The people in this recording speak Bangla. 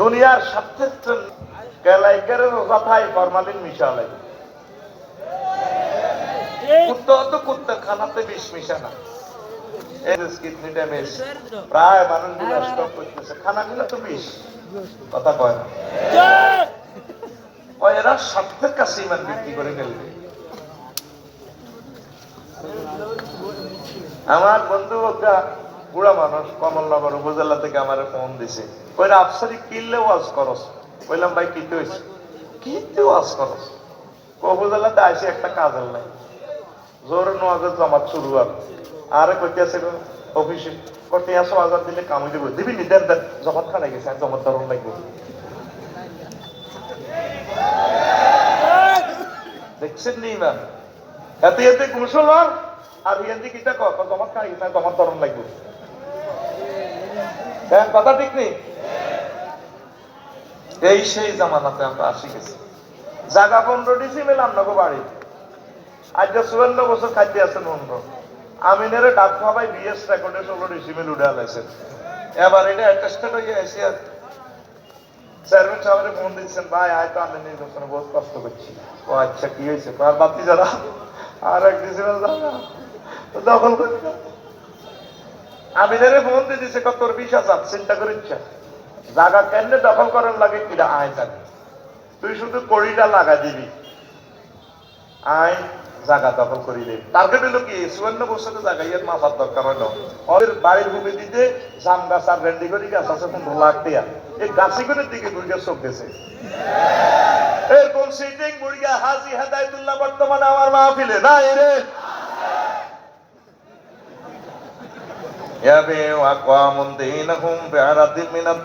দুনিয়ার সবচেয়ে কেলাইকারের কথাই ফরমালিন মিশা লাগে। কুত্তা তো কুত্তার খানাতে বিষ মিশানা। প্রায় মানুষগুলো স্টক করতেছে, খানাগুলো তো বিষ। কথা কয় না, এরা স্বার্থের কাছে ইমান বিক্রি করে ফেলবে। আমার বন্ধু একটা বুড়া মানুষ কমলনগর উপজেলা থেকে আমার ফোন দিছে, কইরা আফসারি কিনলে ওয়াজ করস। বললাম ভাই কিতে হয়েছে? কিতে ওয়াজ করস? উপজেলাতে আসে একটা কাজের নাই, জোর নোয়াজের জমাত শুরু আরে কইতেছে অফিসে করতে আসো, আজাদ দিলে কামই দেবো, দিবি নি দেন দেন, জমাত খানা গেছে আর জমাত ধরন লাগবে। দেখছেন নি না এতে এতে কুশল আর ইয়ান্দি কিটা কর জমাত খানা গেছে আর জমাত ধরন লাগবে। কথা ঠিক নেই। এই সেই জামানাতে আমরা আসি গেছি। জাগা 15 ডিসিমেল আপনাকে বাড়ি, আজ 54 বছর খাইতে আছেন 15। আমিনের ডাক খাবাই বিএস রেকর্ডে 16 ডিসিমেল উঠে আলাইছেন। এবার এটা অ্যাটাস্টেড হয়ে এসে চেয়ারম্যান সাহেবের ফোন দিচ্ছেন, ভাই হয়তো আমি নির্বাচনে বহুত কষ্ট করছি। ও আচ্ছা কি হয়েছে? আর বাতি যারা আর এক ডিসিমেল দখল করছে। আমিনের ফোন দিয়ে দিচ্ছে কত 20,000, চিন্তা করে ইচ্ছা জায়গা কেন দখল করার লাগে কিনা আয় জানি, তুই শুধু কড়িটা লাগা দিবি, আয় জায়গা দখল করি দে। টার্গেট হলো কি 54 বছরে জায়গা ইয়ের মাথার দরকার হলো। ওদের বাড়ির ভূমি দিতে জাম গাছ আর রেন্ডি করি গাছ আছে 15 লাখ টাকা, এই গাছিগুলোর দিকে গুড়িয়া চোখ গেছে। এরকম সিটিং গুড়িয়া হাজি হেদায়তুল্লাহ বর্তমানে আমার মাহফিলে নাই রে। ইয়াবে ওয়া কামুন দীনহুম বিআরাদিন মিনাদ